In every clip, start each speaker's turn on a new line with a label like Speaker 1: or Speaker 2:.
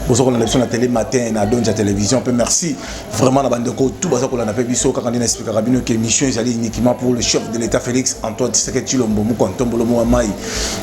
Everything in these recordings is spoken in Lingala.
Speaker 1: Vous avez l'émission de la télé matin, na donne la télévision. Merci vraiment la bande de tout ça qu'on a fait biso quand on explique rabino que émission est uniquement pour le chef de l'État Félix Antoine Tshisekedi Tshilombo Mukontombolo Moamai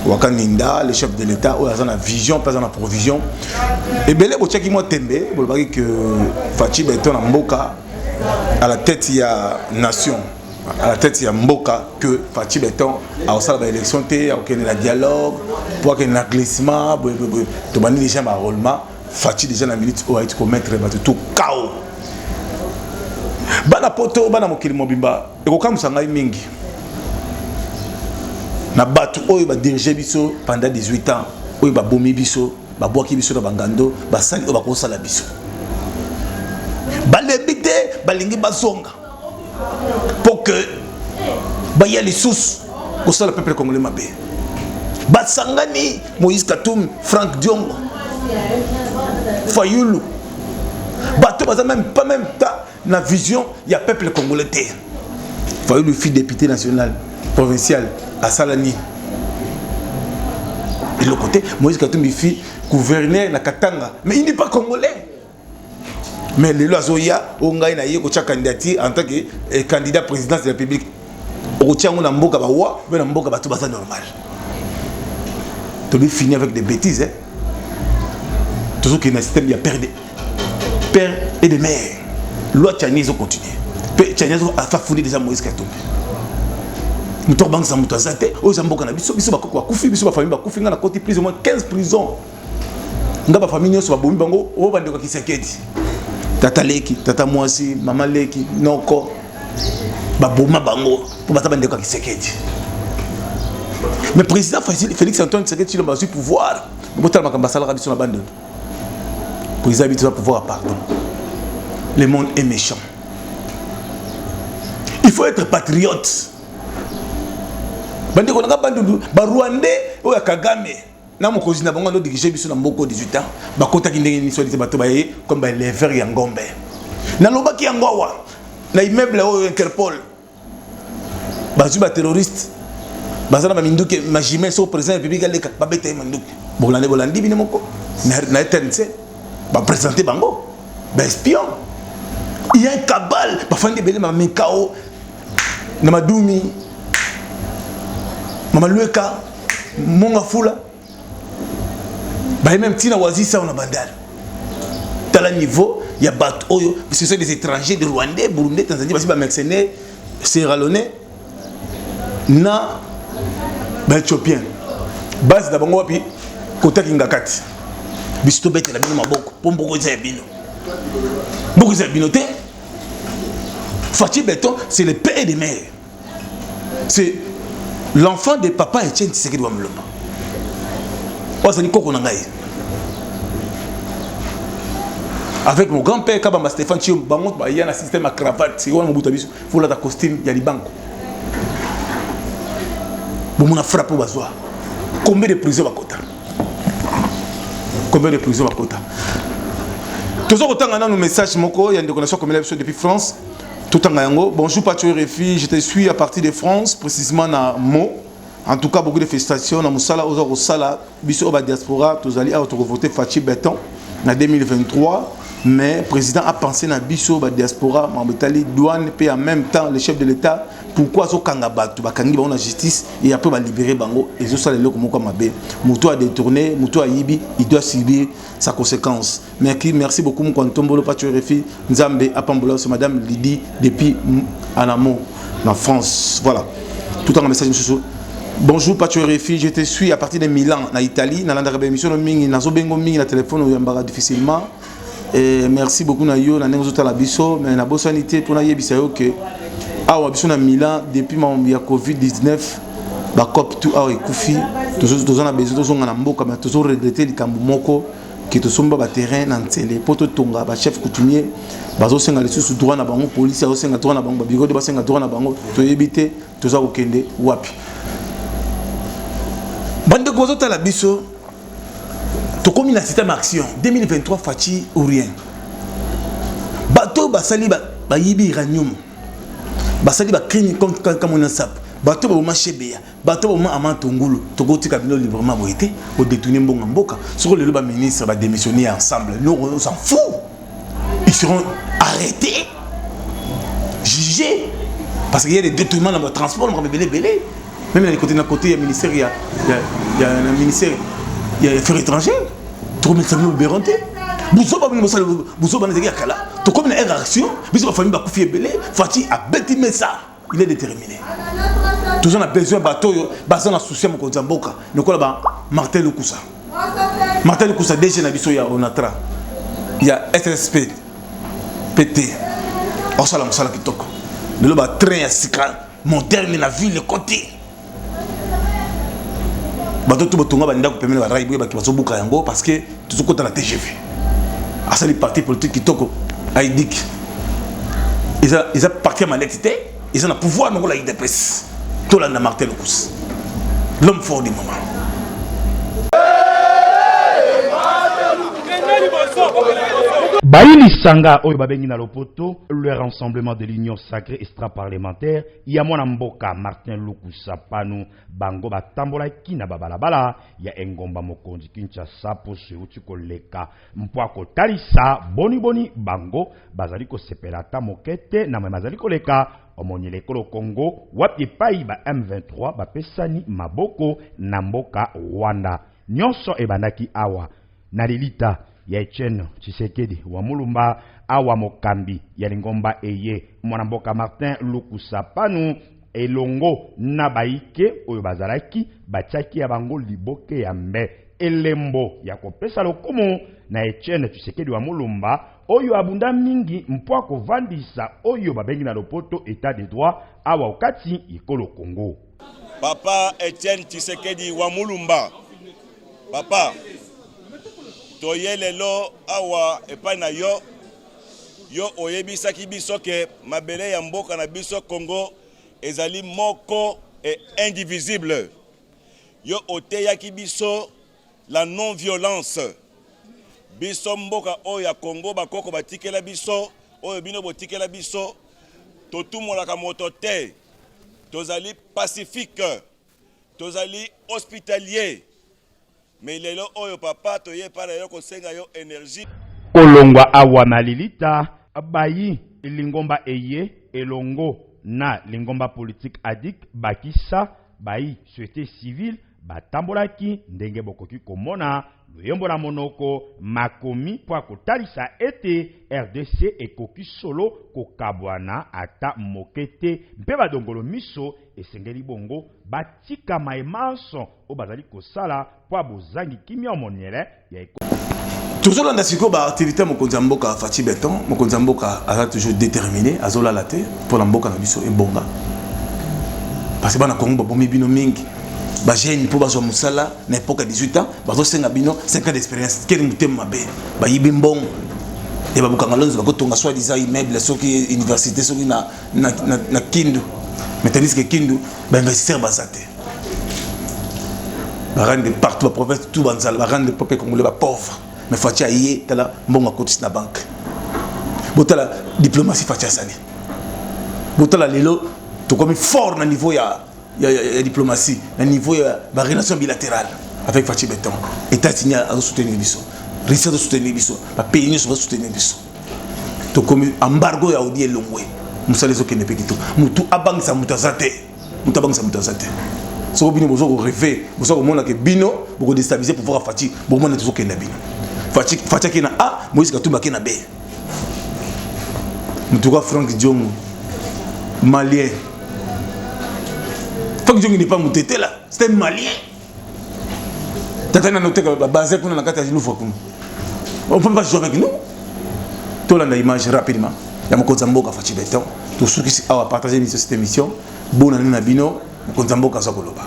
Speaker 1: Wakaninda, le chef de l'État, où il a une vision, pas une provision. Et belé botia qui moi tembe, vous voyez que Fachi Beton en Mboka à la tête il y a nation. À la tête il y a Mboka que Fachi Beton a aussi l'élection, il y a un dialogue, pour qu'il y ait un glissement, tout le monde déjà un roulement. Fachi déjà la minute où a été commettre tout chaos. Bana poto bana mokili mobimba ekoka musanga mingi. Na batu oyo ba diriger biso pendant 18 ans, oyo ba bomi biso, ba boaki biso na bangando, ba sali oyo ba kosala biso. Ba lebite balingi bazonga. Pour que ba ya les sous ko le peuple congolais mabe. Ba sangani Moïse Katumbi, Franck Diongo. Fayoulou. Bateau, même pas même la vision, il y a peuple congolais. Fayoulou fut député national, provincial à Salani. Et de l'autre côté, Moïse Katumbi fut gouverneur na Katanga. Mais il n'est pas congolais. Mais les lois Zoya, on a eu un candidat en tant que candidat président de la République. On tient un mboka bawa, mais un mboka bateau basa normal. Tu lui finir avec des bêtises, hein. Toujours qu'il y a un système, il y a père et des mères. Loi Tchanizo continue. Tchanizo a fait déjà Moïse Katumbi. Nous avons banque sans mutazate. Aux Zamboka na biso biso bakoko kufi biso ba famille ba kufi ngana côté plus ou moins 15 prisons. Ngaba famille nyoso ba bomi bango o bande ko Kisekedi. Tata Leki, tata Mwasi, mama Leki, noko ba boma bango pour bata bande ko Kisekedi. Mais président Félix Antoine Tshisekedi il a eu pouvoir. Botal makamba sala biso na bande. Président Abiti va pouvoir pardon. Le monde est méchant. Il faut être patriote. Bandi ko nga bandu ba Rwandais o ya Kagame na mokozi na bango no diriger biso na mboko 18 ans ba kota ki ndenge ni so bato ba ye comme ba les verts ya ngombe. Na lobaki ya ngowa na immeuble o Interpol. Ba zu ba terroriste. Bazana ba minduke majime so président république aleka ba bete minduke. Bolandi bine moko na eternité. Ba présenter bango ba espion. Il y a un cabal ba fandi belé ma mikao na madumi mama lueka monga fula ba même tina wazisa on a bandal tala niveau il y a bat oyo ce sont des étrangers de Rwandais, Burundais, Tanzanie basi ba mercenaires Sierra Leone na ba éthiopien base da bango wapi kota kingakati bisto bete la bino maboko pombo ko za bino beaucoup za bino te Fachi Beton c'est le père des mères, c'est l'enfant de papa Etienne Tshisekedi wa Mulomba. Oh c'est Nico Konangai. Avec mon grand-père Kabamba Stéphane Chiom bango ba yana système à cravate c'est on mobuta biso faut la ta costume ya libanko. Bon mon a frappé bazwa. Combien de prisons à Kota? Combien de prisons à Kota? Toujours autant on a nos messages moko il y a une connexion comme l'émission depuis France. Tout en gagnant. Bonjour Patio Refi, je te suis à partir de France, précisément à Mo. En tout cas, beaucoup de félicitations. Dans Moussala, aux Sala, Bisso Oba Diaspora, tous allés à voter Fachi Beton en 2023. Mais le président a pensé à Bisso Oba Diaspora, Mambetali, douane, et en même temps le chef de l'État. Pourquoi ce Kangaba, tu vas Kangi, la justice, et après va libérer Bango, et ce sont les locaux comme Mabé. Moutou a détourné, Moutou a Yibi, il doit subir sa conséquence. Merci beaucoup, Moukantombolo, Patio Refi, Nzambe, Apambola, c'est Madame Lydie, depuis Anamo, en France. Voilà. Tout en message, monsieur. Bonjour, Patio Refi, je te suis à partir de Milan, en Italie, dans la émission, Nazobengo Mingi, la téléphone, on y difficilement. Et merci beaucoup, Nayo, na Nengozo la Bisso, mais na Bossanité, pour Naye Bissayo, que. Ah, on a Milan depuis la Covid-19, la COP tout a écoufi, tous on a besoin de Namboka, mais tous on regretté le Kambumoko, qui est au terrain, dans les poteaux Tonga, le chef coutumier, bazo senga les sous droit na bango, police a senga droit na bango, bigo de basenga droit na bango, to éviter, tous a okende, wapi. Bande gozo ta la biso, to comme une système action, 2023 Fachi ou rien. Bateau basali ba yibi iranium. Basali ba crime comme on a sap bato ba chebeya bato ba amantongulu tokoti kabino librement boité au détourner mbonga mboka sur le ba ministre va démissionner ensemble nous on s'en fout ils seront arrêtés jugés parce qu'il y a des détournements dans le transport on va belé même dans les côtés il y a ministère il y a un ministère il y a affaires étrangères tout le monde béronté Bousso ba na kala to comme une réaction biso ba famille ba kufi belé fati a beti ça il est déterminé toujours on a besoin bateau bazan na souci mon Nzamboka nekola ba Martin Lukusa déjà na biso ya onatra il y a SSP PT osala musala kitoko le ba train ya sika moderne na ville côté bateau tout batonga ba ndako pemela ba rail ba kibaso buka yango parce que tout côté la TGV à ça les partis politiques kitoko aidik ils a parti à malexité ils ont le pouvoir dans la IDPS tout là na Martin Lukusa l'homme fort du moment.
Speaker 2: Baïli Sanga oyo babengi na lopoto le rassemblement de l'union sacrée extra-parlementaire ya mwana mboka Martin Lukusa panu bango batambola kina babalabala ya engomba mokonzi Kinshasa poso uti koleka mpwa kotalisa boni bango bazali ko sepelata mokete na bazali koleka omonyele kolo Congo wapi pai ba M23 bapesani maboko na mboka Rwanda nyonso ebandaki awa na lilita ya Etienne Tshisekedi wa Mulumba awa mokambi ya lingomba eye mwanamboka Martin Lukusa panu elongo na baike oyo bazalaki batiaki ya bango liboke ya mbe elembo ya kopesa lokumu na Etienne Tshisekedi wa Mulumba oyo abunda mingi mpwa kovandisa oyo babengi na lopoto état de droit awa okati ikolo Congo.
Speaker 3: Papa Etienne Tshisekedi wa Mulumba papa toye lelo awa epai na yo oyebisaki biso ke mabele ya mboka na biso Congo ezali moko et indivisible yo oteyaki biso la non violence biso mboka oyo ya Congo bakoko batikela biso oyo bino botikela biso totumolaka moto te tozali pacifique tozali hospitalier. Mais lelo oyo papa toye para yo kosenga yo énergie
Speaker 2: kolongwa awa na lilita bayi lingomba eye elongo na lingomba politique adik bakisa bayi société civile batambolaki ndenge bokoki komona loyembo na monoko makomi po kotalisa ete RDC ekoki solo kokabwana ata mokete mpe badongolo miso esengeli bongo batika maimanso o bazali kosala po bozangi kimia moniele ya
Speaker 1: toujours dans siko ba activité mokonzi mboka Fati Beton mokonzi mboka a toujours déterminé azola la te pour la mboka na biso ebonga parce que bana Congo bomi bino mingi ba jeune pour bazo musala na époque 18 ans bazo senga bino 5 ans d'expérience keli mutem mabe ba yibi mbong et ba bukanga lonzo ba kotonga soit disant immeuble soki université soki na Kindu mais tandis que Kindu ba investisseur bazate ba rendre partout la province tout banzala ba rendre peuple congolais ba pauvre mais Fati aye tala mbonga kotis na banque botala diplomatie Fati asani botala lelo to comme fort na niveau ya diplomatie, à niveau de la relation bilatérale avec Fati Beton. États-Unis a soutenu Bisso, Russie a soutenu Bisso, les pays unis ont soutenu Bisso. Donc comme embargo ya odi elongwe, musa les okene pekito. Mutu abang sa mutazate, mutabang sa mutazate. So bino bozo ko rêver, bozo ko mona ke bino, boko déstabiliser pour voir Fati, boko mona tozo kena bino. Fati kena A, Moïse Katumba kena B. Mutu ka Frank Diom malien. Franck Diong n'est pas moutété là, c'est un malien. T'as noté que la base qu'on a la carte à nous. On ne peut pas jouer avec nous. Tout là, on a l'image rapidement. Il y a mon Konzambo qui a fait Beton. Tous ceux qui ont partagé cette émission, bonne année Nabino, mon Konzambo qui a fait Koloba.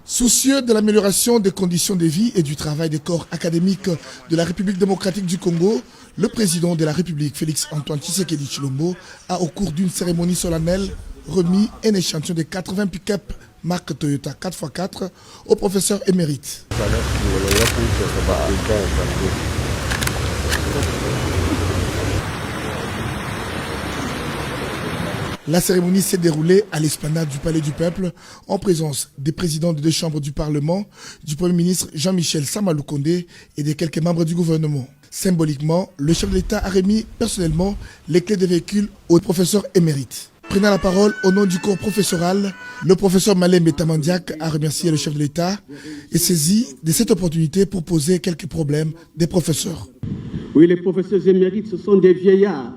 Speaker 4: Soucieux de l'amélioration des conditions de vie et du travail des corps académiques de la République démocratique du Congo, le président de la République, Félix Antoine Tshisekedi Tshilombo, a au cours d'une cérémonie solennelle remis un échantillon de 80 pick-up marque Toyota 4x4 au professeur émérite. La cérémonie s'est déroulée à l'esplanade du Palais du Peuple en présence des présidents des deux chambres du Parlement, du Premier ministre Jean-Michel Sama Lukonde et de quelques membres du gouvernement. Symboliquement, le chef de l'État a remis personnellement les clés des véhicules au professeur émérite. Prenant la parole au nom du corps professoral, le professeur Malem Tamandiak a remercié le chef de l'État et saisi de cette opportunité pour poser quelques problèmes des professeurs.
Speaker 5: Oui, les professeurs émérites, ce sont des vieillards.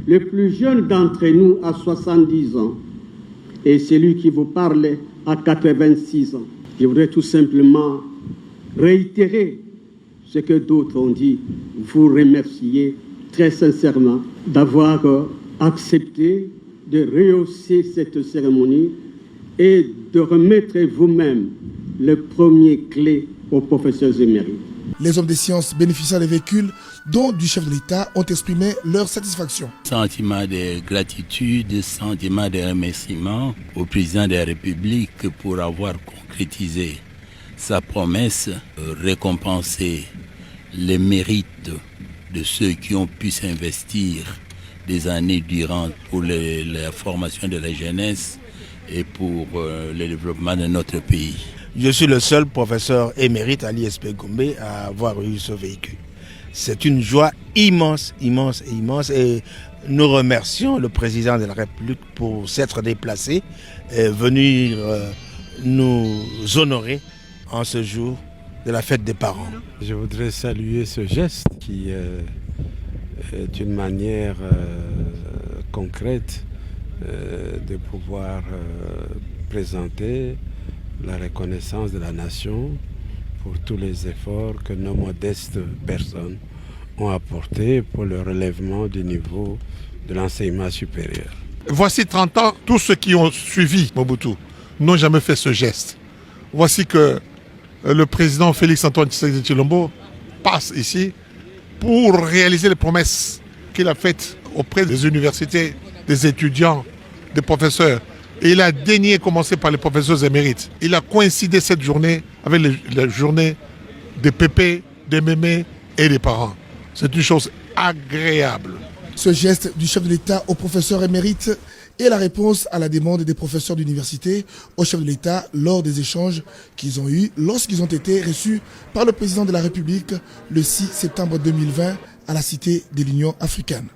Speaker 5: Le plus jeune d'entre nous a 70 ans et celui qui vous parle a 86 ans. Je voudrais tout simplement réitérer ce que d'autres ont dit, vous remercier très sincèrement d'avoir accepté de rehausser cette cérémonie et de remettre vous-même les premières clés aux professeurs émérites.
Speaker 4: Les hommes des sciences bénéficiant des véhicules, dont du chef de l'État, ont exprimé leur satisfaction.
Speaker 6: Sentiment de gratitude, sentiment de remerciement au président de la République pour avoir concrétisé sa promesse, récompenser les mérites de ceux qui ont pu s'investir des années durant pour la formation de la jeunesse et pour le développement de notre pays.
Speaker 7: Je suis le seul professeur émérite à l'ISP Gombe à avoir eu ce véhicule. C'est une joie immense, immense et immense. Et nous remercions le président de la République pour s'être déplacé et venir nous honorer en ce jour de la fête des parents.
Speaker 8: Je voudrais saluer ce geste qui est une manière concrète de pouvoir présenter la reconnaissance de la nation pour tous les efforts que nos modestes personnes ont apportés pour le relèvement du niveau de l'enseignement supérieur.
Speaker 9: Voici 30 ans, tous ceux qui ont suivi Mobutu n'ont jamais fait ce geste. Voici que le président Félix Antoine Tshisekedi Tshilombo passe ici pour réaliser les promesses qu'il a faites auprès des universités, des étudiants, des professeurs. Et il a daigné commencer par les professeurs émérites. Il a coïncidé cette journée avec la journée des pépés, des mémés et des parents. C'est une chose agréable.
Speaker 4: Ce geste du chef de l'État aux professeurs émérites est la réponse à la demande des professeurs d'université au chef de l'État lors des échanges qu'ils ont eus lorsqu'ils ont été reçus par le président de la République le 6 septembre 2020 à la Cité de l'Union africaine.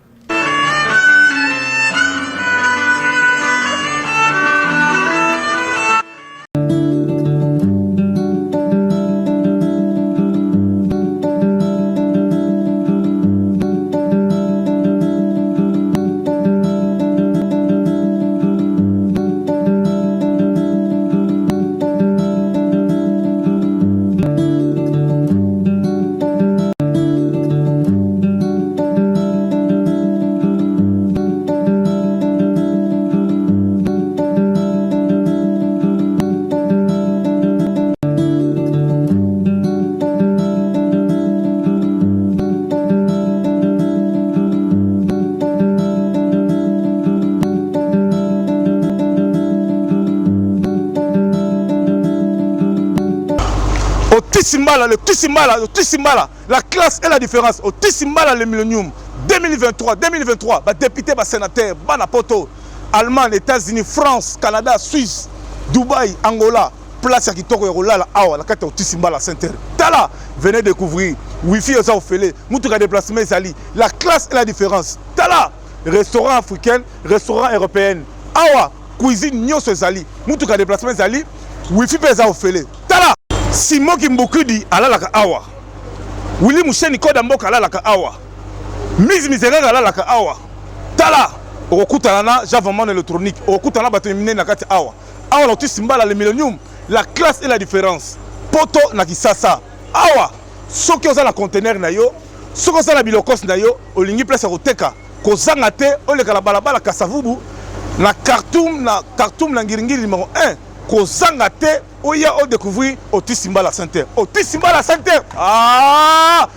Speaker 1: Le Tissimbala, la classe et la différence. Au Tissimbala, le millénium 2023, député, sénateur, Banapoto, Allemagne, États-Unis, France, Canada, Suisse, Dubaï, Angola, place à Kitoko et Rolala, la carte au Tissimbala Center. Tala, venez découvrir. Wi-Fi aux Ophélie, Moutouka déplacement Zali. La classe et la différence. Tala, restaurant africain, restaurant européen. Awa, cuisine Nyoso Zali. Moutouka déplacement Zali. Wi-Fi aux Ophélie. Tala. Simon Kimbukudi alalaka awa. Willy Moucheni Kodamboka alalaka awa. Mise Miserere alalaka awa. Tala. Okutana javement électronique. Okutana batemine na kati awa. Awa la Tissimbala le millénium. La classe et la différence. Poto na Kisasa. Awa. Soki oza na conteneur na yo. Soki oza na bilokos na yo. Olingi place koteka. Kozanga te oleka la balabala Kasavubu. Na Khartoum na Ngiringiri numéro 1. Kozanga te oya o découvrir au Tissimbala Center. Au Tissimbala Center. Ah!